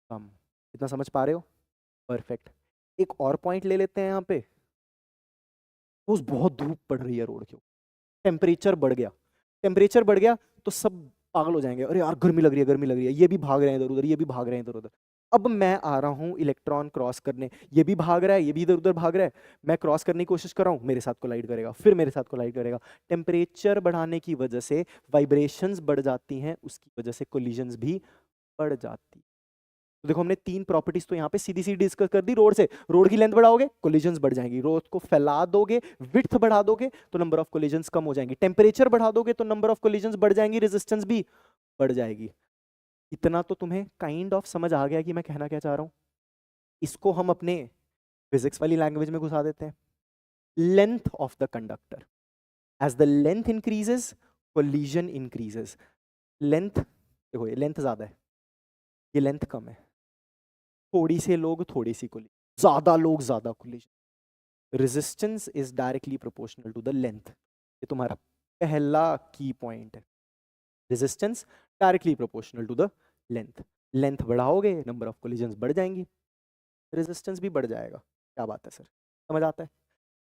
कम। इतना समझ पा रहे हो? परफेक्ट। एक और पॉइंट ले लेते हैं यहाँ पे, उस बहुत धूप पड़ रही है रोड के ऊपर, टेम्परेचर बढ़ गया, टेम्परेचर बढ़ गया तो सब पागल हो जाएंगे, अरे यार गर्मी लग रही है, गर्मी लग रही है, ये भी भाग रहे हैं इधर उधर, ये भी भाग रहे हैं इधर उधर। अब मैं आ रहा हूँ इलेक्ट्रॉन क्रॉस करने, ये भी भाग रहा है, ये भी इधर उधर भाग रहा है, मैं क्रॉस करने की कोशिश कर रहा हूँ, मेरे साथ कोलाइड करेगा, फिर मेरे साथ कोलाइड करेगा। टेम्परेचर बढ़ाने की वजह से वाइब्रेशंस बढ़ जाती हैं, उसकी वजह से कोलिजन्स भी बढ़ जाती। तो देखो, हमने तीन प्रॉपर्टीज तो यहाँ पे सीधी सीधी डिस्कस कर दी। रोड से, रोड की लेंथ बढ़ाओगे कोलिजन्स बढ़ जाएंगी, रोड को फैला दोगे, विड्थ बढ़ा दोगे तो नंबर ऑफ कोलिजन्स कम हो जाएंगी, टेम्परेचर बढ़ा दोगे तो नंबर ऑफ कोलिजन्स बढ़ जाएंगी, रेजिस्टेंस भी बढ़ जाएगी। इतना तो तुम्हें काइंड ऑफ समझ आ गया कि मैं कहना क्या चाह रहा हूँ। इसको हम अपने फिजिक्स वाली लैंग्वेज में घुसा देते हैं। Length of the conductor, as the length increases collision increases. Length देखो, ये लेंथ ज्यादा है, ये लेंथ कम है, थोड़ी से लोग थोड़ी सी कोलिजन, ज्यादा लोग ज्यादा collision. Resistance is directly proportional to the length. ये तुम्हारा पहला की पॉइंट है, resistance directly proportional to the length. Length बढ़ाओगे नंबर ऑफ कोलिजन्स बढ़ जाएंगी, रेजिस्टेंस भी बढ़ जाएगा। क्या बात है सर, समझ आता है?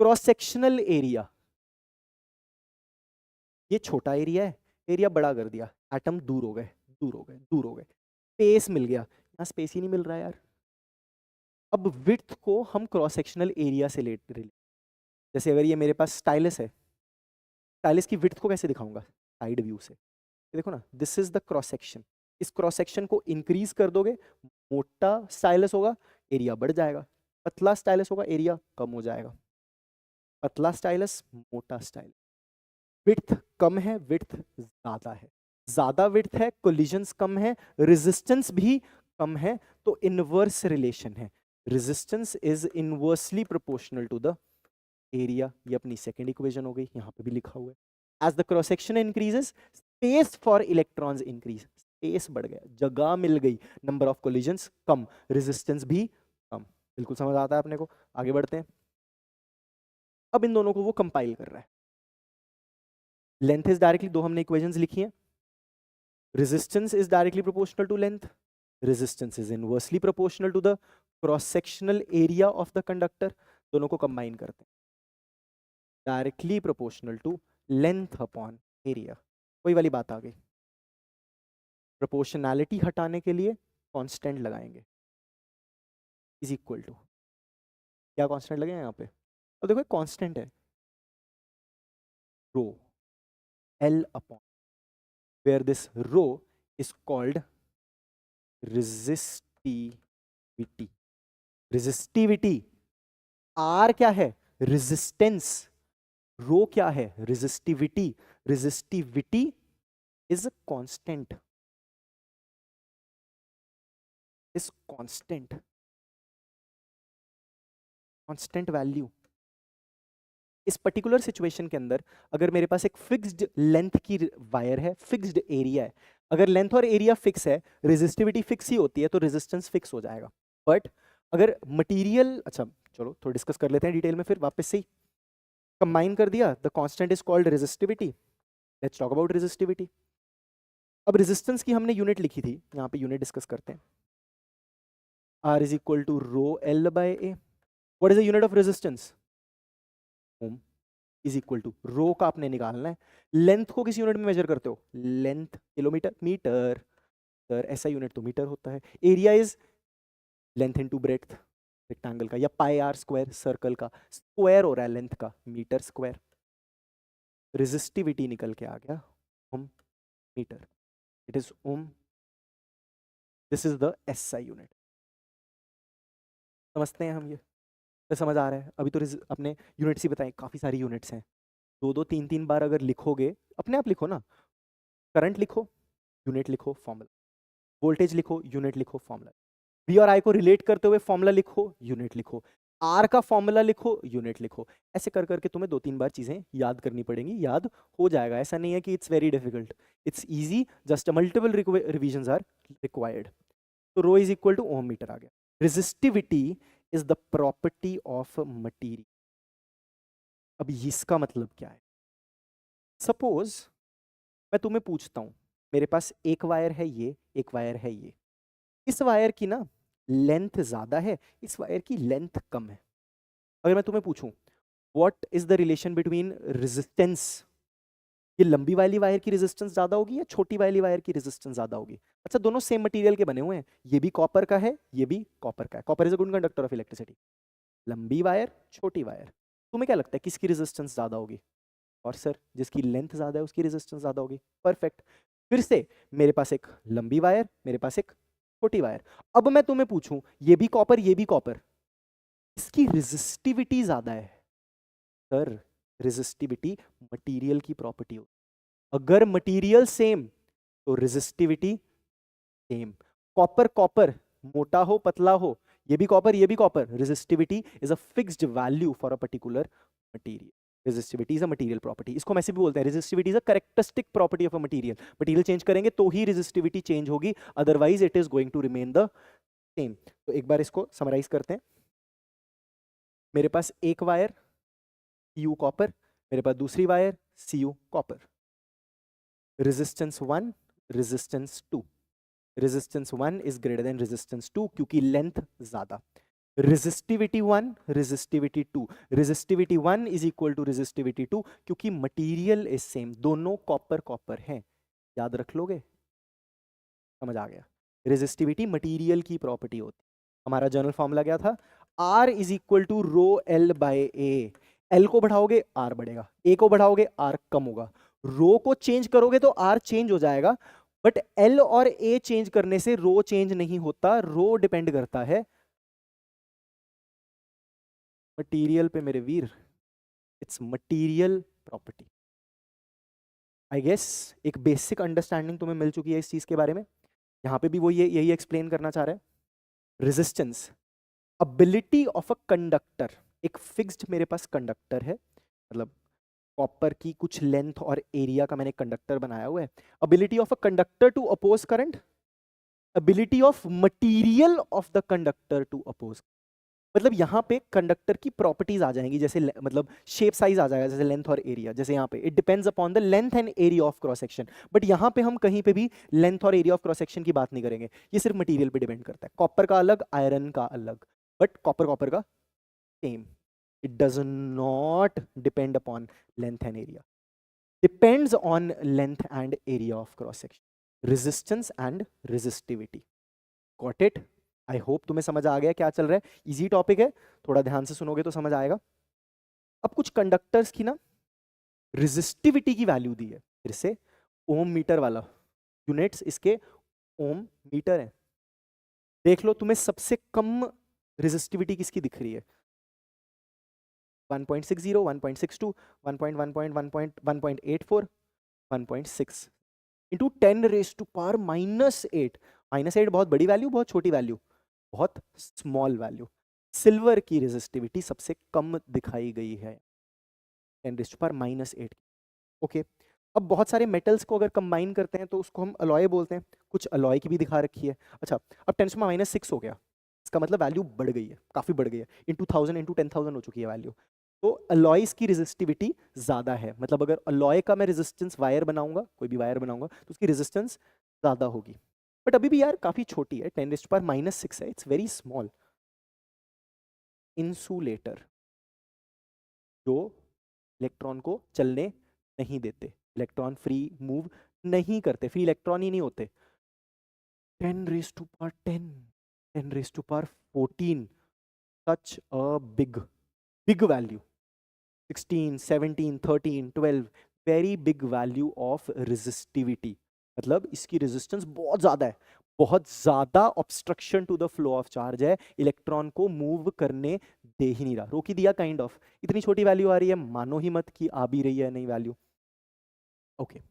क्रॉस सेक्शनल एरिया, ये छोटा एरिया है, एरिया बड़ा कर दिया, एटम दूर हो गए, दूर हो गए, दूर हो गए, स्पेस मिल गया, यहाँ स्पेस ही नहीं मिल रहा है यार। अब विड्थ को हम क्रॉस सेक्शनल एरिया से रिलेट, जैसे अगर ये मेरे पास स्टाइलस है, स्टाइलस की विड्थ को कैसे दिखाऊंगा? साइड व्यू से। ये देखो ना, this is the cross section, इस क्रॉस सेक्शन को इंक्रीज कर दोगे, मोटा स्टाइलस होगा, एरिया बढ़ जाएगा। पतला स्टाइलस होगा, एरिया कम हो जाएगा। पतला स्टाइलस, मोटा स्टाइलस। विड्थ कम है, विड्थ ज्यादा है। ज्यादा विड्थ है, कोलिजन्स कम है, रेजिस्टेंस भी कम है, तो इनवर्स रिलेशन है। Resistance is inversely proportional to the area. ये अपनी सेकेंड इक्वेशन हो गई, यहां पे भी लिखा हुआ है। As the cross section increases, space for electrons increase. Space बढ़ गया, जगह मिल गई, नंबर ऑफ कोलिजन्स कम, रेजिस्टेंस भी कम। बिल्कुल समझ आता है अपने को। आगे बढ़ते हैं। अब इन दोनों को वो कंपाइल कर रहा है। लेंथ इज डायरेक्टली, दो हमने इक्वेशंस लिखी हैं। Resistance is directly proportional to length, resistance is inversely proportional to the cross sectional area of the conductor. दोनों को कंबाइन करते हैं, directly proportional to length upon area. वही वाली बात आ गई। प्रोपोर्शनैलिटी हटाने के लिए कांस्टेंट लगाएंगे, इज इक्वल टू, क्या कांस्टेंट लगेगा यहाँ पे? अब देखो कांस्टेंट है rho, L upon, where this rho is called resistivity. Resistivity, R क्या है? रेजिस्टेंस। रो क्या है? Resistivity. Resistivity is constant, is constant, constant value. इस पर्टिकुलर सिचुएशन के अंदर अगर मेरे पास एक फिक्स्ड लेंथ की वायर है, फिक्स्ड एरिया है, अगर लेंथ और एरिया फिक्स है, रेजिस्टिविटी फिक्स ही होती है, तो रेजिस्टेंस फिक्स हो जाएगा। बट अगर मटेरियल, अच्छा चलो थोड़ा डिस्कस कर लेते हैं डिटेल में, फिर वापस से कंबाइन कर दिया, the constant is called resistivity. Let's talk about resistivity. अब रेजिस्टेंस की हमने यूनिट लिखी थी, यहाँ पे यूनिट डिस्कस करते हैं। R is equal to rho L by A. What is the unit of resistance? Ohm. Is equal to, rho का आपने निकालना है। लेंथ को किस यूनिट में मेजर करते हो? Length kilometre, metre. सर ऐसा यूनिट तो मीटर होता है। Area is length into breadth, rectangle का, या पाई आर स्क्वायर, सर्कल का स्क्वायर हो रहा है लेंथ का, मीटर स्क्वायर। रेजिस्टिविटी निकल के आ गया ohm metre, it is ohm. This is the SI unit. समझते हैं हम ये? तो समझ आ रहा है? अभी तो अपने यूनिट्स ही बताएं, काफी सारी यूनिट्स हैं। दो दो तीन तीन बार अगर लिखोगे, अपने आप लिखो ना। करंट लिखो, यूनिट लिखो, फॉर्मूला। वोल्टेज लिखो, यूनिट लिखो, फॉर्मूला। वी और आई को रिलेट करते हुए फॉर्मूला लिखो, यूनिट लिखो। आर का फॉर्मूला लिखो, यूनिट लिखो। ऐसे कर करके तुम्हें दो तीन बार चीजें याद करनी पड़ेंगी, याद हो जाएगा। ऐसा नहीं है कि it's very difficult, it's easy, just multiple revision are required. तो rho is equal to ohm metre आ गया। Resistivity is the property of material. अब इसका मतलब क्या है? सपोज मैं तुम्हें पूछता हूं, मेरे पास एक वायर है ये, एक वायर है ये। इस वायर की ना लेंथ ज्यादा है, इस वायर की लेंथ कम है। अगर मैं तुम्हें पूछूं what is the relation between resistance, ये लंबी वाली वायर की रेजिस्टेंस ज्यादा होगी या छोटी वाली वायर की रेजिस्टेंस ज्यादा होगी? अच्छा दोनों सेम मटेरियल के बने हुए हैं, ये भी कॉपर का है, ये भी कॉपर का है। Copper is a good conductor of electricity. लंबी वायर, छोटी वायर, तुम्हें क्या लगता है किसकी रेजिस्टेंस ज्यादा होगी? और सर जिसकी लेंथ ज्यादा है उसकी रेजिस्टेंस ज्यादा होगी। परफेक्ट। फिर से मेरे पास एक लंबी वायर, मेरे पास एक छोटी वायर। अब मैं तुम्हें पूछूं ये भी कॉपर, ये भी कॉपर, इसकी रेजिस्टिविटी ज्यादा है। सर रेजिस्टिविटी मटेरियल की प्रॉपर्टी हो, अगर मटेरियल सेम तो रेजिस्टिविटी सेम। कॉपर कॉपर, मोटा हो पतला हो, ये भी कॉपर ये भी copper, resistivity is a fixed value for a particular material. Resistivity is a material property. इसको हम ऐसे भी बोलते हैं, resistivity is a characteristic property of a material. Material change करेंगे तो ही रेजिस्टिविटी चेंज होगी, otherwise it is going to remain the same. तो एक बार इसको समराइज करते हैं। मेरे पास एक वायर Cu कॉपर, मेरे पास दूसरी wire Cu copper. Resistance 1, resistance 2। Resistance 1 is greater than resistance 2 क्योंकि लेंथ ज्यादा। Resistivity 1, resistivity 2। Resistivity 1 is equal to resistivity 2 क्योंकि मटेरियल इज सेम, दोनों कॉपर कॉपर हैं। याद रख लोगे? समझ आ गया? रेजिस्टिविटी मटेरियल की प्रॉपर्टी होती। हमारा जनरल फॉर्मूला क्या था? R is equal to rho L by A. L को बढ़ाओगे आर बढ़ेगा, ए को बढ़ाओगे आर कम होगा। रो को चेंज करोगे तो आर चेंज हो जाएगा, बट एल और ए चेंज करने से रो चेंज नहीं होता। रो डिपेंड करता है मटीरियल पे मेरे वीर, it's material property. I guess एक बेसिक अंडरस्टैंडिंग तुम्हें मिल चुकी है इस चीज के बारे में। यहाँ पे भी वो यही एक्सप्लेन करना चाह रहा है। Resistance, ability of a conductor, एक फिक्स्ड मेरे पास कंडक्टर है, मतलब कॉपर की कुछ लेंथ और एरिया का मैंने कंडक्टर बनाया हुआ है। Ability of a conductor to oppose current, ability of material of the conductor to oppose, मतलब यहाँ पे कंडक्टर की प्रॉपर्टीज आ जाएंगी, जैसे मतलब शेप साइज आ जाएगा, जैसे लेंथ और एरिया, जैसे यहाँ पे it depends upon the length and area of cross section. But यहाँ पे हम कहीं पे भी लेंथ और एरिया ऑफ क्रॉस सेक्शन की बात नहीं करेंगे, ये सिर्फ मटेरियल पे डिपेंड करता है। कॉपर का अलग, आयरन का अलग, बट कॉपर कॉपर का same. It does not depend upon length and area, depends on length and area of cross section, resistance and resistivity. Got it? I hope तुम्हें समझ आ गया क्या चल रहा है। इजी टॉपिक है, थोड़ा ध्यान से सुनोगे तो समझ आएगा। अब कुछ कंडक्टर्स की ना रेजिस्टिविटी की वैल्यू दी है, फिर से ओम मीटर वाला, यूनिट्स इसके ओम मीटर है। देख लो तुम्हें सबसे कम रेजिस्टिविटी किसकी दिख रही है? 1.60, 1.62, 1.1.1.1.84, 1.6 इंटू 10⁻⁻8। -8 बहुत बड़ी वैल्यू, बहुत छोटी वैल्यू, बहुत स्मॉल वैल्यू। सिल्वर की रेजिस्टिविटी सबसे कम दिखाई गई है, 10⁻⁻8। ओके, अब बहुत सारे मेटल्स को अगर कंबाइन करते हैं तो उसको हम अलॉय बोलते हैं, कुछ अलॉय की भी दिखा रखी है। अच्छा, अब 10⁻⁻6 हो गया, इसका मतलब वैल्यू बढ़ गई है, काफी बढ़ गई है, इंटू 1000 इंटू 10,000 हो चुकी है वैल्यू। तो अलॉयज की रेजिस्टिविटी ज्यादा है, मतलब अगर अलॉय का मैं रेजिस्टेंस वायर बनाऊंगा, कोई भी वायर बनाऊंगा, तो उसकी रेजिस्टेंस ज्यादा होगी। बट अभी भी यार काफी छोटी है, 10⁻⁻6 है, इट्स वेरी स्मॉल। इंसुलेटर, जो इलेक्ट्रॉन को चलने नहीं देते, इलेक्ट्रॉन फ्री मूव नहीं करते, फ्री इलेक्ट्रॉन ही नहीं होते। 10⁻10, 10⁻14, such a big value. 16, 17, 13, 12, very big value of resistivity, मतलब इसकी रेजिस्टेंस बहुत ज्यादा है, बहुत ज्यादा obstruction to the flow of charge है, इलेक्ट्रॉन को मूव करने दे ही नहीं रहा, रोक ही दिया काइंड ऑफ। इतनी छोटी वैल्यू आ रही है, मानो ही मत कि आ भी रही है नहीं वैल्यू। ओके,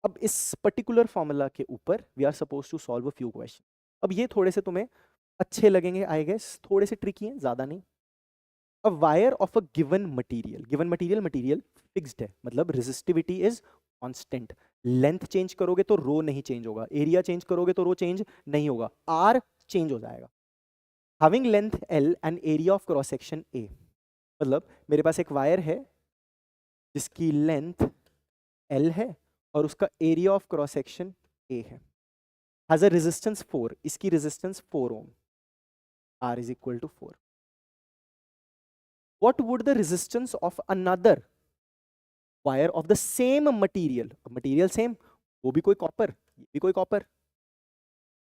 अब इस पर्टिकुलर फॉर्मूला के ऊपर we are suppose to solve a few question. अब ये थोड़े से तुम्हें अच्छे लगेंगे आई गेस, थोड़े से ट्रिकी हैं, ज्यादा नहीं। A wire of a given material, given material, material fixed है, मतलब resistivity is constant. Length change करोगे तो रो नहीं चेंज होगा, एरिया चेंज करोगे तो रो चेंज नहीं होगा, आर चेंज हो जाएगा। Having length L and area of cross section ए, मतलब मेरे पास एक वायर है जिसकी लेंथ एल है और उसका area of cross section A है, हैज अ रेजिस्टेंस 4, इसकी resistance 4 ohm, R is equal to 4। What would the resistance of another wire of the same material, material same, वो भी कोई कॉपर, ये भी कोई कॉपर,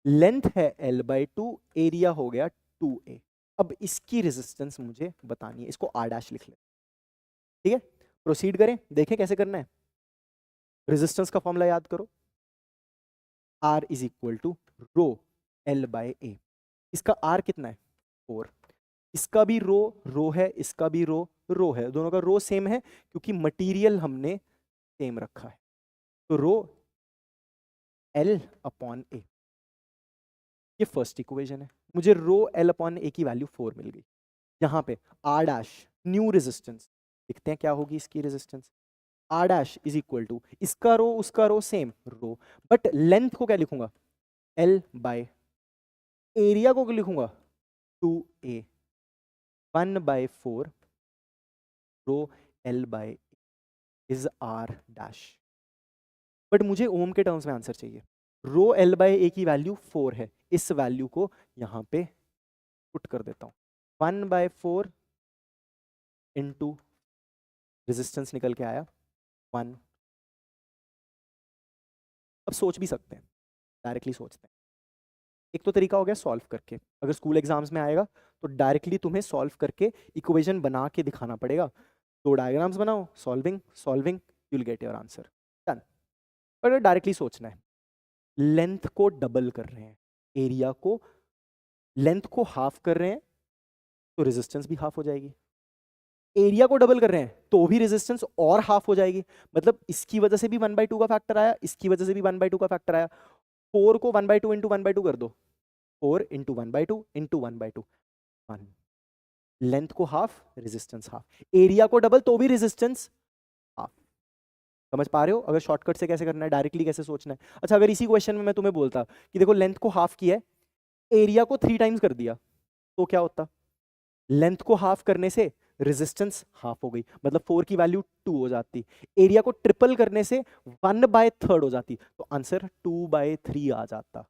लेंथ है l/2, एरिया हो गया 2a। अब इसकी रेजिस्टेंस मुझे बतानी है, इसको r' लिख ले, ठीक है। प्रोसीड करें, देखें कैसे करना है। रेजिस्टेंस का फॉर्मूला याद करो, R is equal to rho l/a। इसका R कितना है? 4। इसका भी रो है, इसका भी रो है, दोनों का रो सेम है क्योंकि मटेरियल हमने सेम रखा है, तो रो L/A। ये फर्स्ट इक्वेशन है, मुझे रो L/A की वैल्यू 4 मिल गई। यहाँ पे R' न्यू रेजिस्टेंस, देखते हैं क्या होगी इसकी resistance. R' is equal to इसका रो उसका rho same rho, but length को क्या लिखूंगा? L/, एरिया को क्या लिखूंगा? 2a, 1/4 row L/A is R'। But मुझे ओम के टर्म्स में आंसर चाहिए। रो L/A की वैल्यू 4 है, इस वैल्यू को यहां पे पुट कर देता हूं, 1/4 इंटू रेजिस्टेंस निकल के आया 1। अब सोच भी सकते हैं, डायरेक्टली सोचते हैं। एक तो तरीका हो गया सॉल्व करके, अगर स्कूल एग्जाम्स में आएगा तो डायरेक्टली तुम्हें सॉल्व करके इक्वेशन बना के दिखाना पड़ेगा, तो डायग्राम्स बनाओ, solving solving, you will get your answer, done. पर डायरेक्टली सोचना है, लेंथ को डबल कर रहे हैं, एरिया को, लेंथ को हाफ कर रहे हैं, तो रेजिस्टेंस भी हाफ हो जाएगी। एरिया को डबल कर रहे हैं तो भी रेजिस्टेंस और हाफ हो जाएगी। मतलब इसकी वजह से भी 1/2 का फैक्टर आया, इसकी वजह से भी 1/2 का फैक्टर आया। 4 को 1/2 इंटू 1/2 कर दो, 4 इंटू 1/2 इंटू 1/2, 1। लेंथ को हाफ, रेजिस्टेंस हाफ। एरिया को डबल तो भी रेजिस्टेंस हाफ। समझ पा रहे हो? अगर शॉर्टकट से कैसे करना है, डायरेक्टली कैसे सोचना है। अच्छा, अगर इसी क्वेश्चन में मैं तुम्हें बोलता कि देखो लेंथ को हाफ किया है, एरिया को 3 टाइम्स कर दिया, तो क्या होता? लेंथ को हाफ करने से रेजिस्टेंस हाफ हो गई, मतलब 4 की वैल्यू 2 हो जाती। एरिया को ट्रिपल करने से 1/3 हो जाती, तो आंसर 2/3 आ जाता।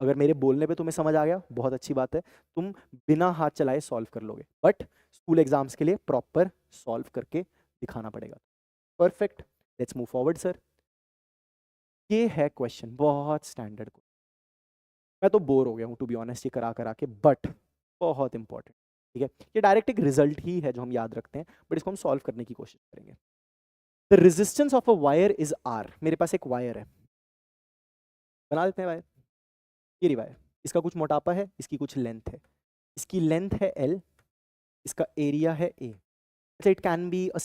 अगर मेरे बोलने पे तुम्हें समझ आ गया, बहुत अच्छी बात है, तुम बिना हाथ चलाए सॉल्व कर लोगे। बट स्कूल एग्जाम्स के लिए प्रॉपर सॉल्व करके दिखाना पड़ेगा। Perfect, let's move forward sir. ये है क्वेश्चन, बहुत स्टैंडर्ड। मैं तो बोर हो गया हूँ टू बी ऑनेस्ट ये करा करा के, बट बहुत इंपॉर्टेंट। ठीक है, ये डायरेक्ट एक रिजल्ट ही है जो हम याद रखते हैं, बट इसको हम सॉल्व करने की कोशिश करेंगे। The resistance of a wire is R. मेरे पास एक वायर है, बना देते हैं वायर। ये रही वायर, इसका कुछ मोटापा है, इसकी कुछ लेंथ है। इसकी लेंथ है L, इसका एरिया है A। अच्छा, इट कैन बी अ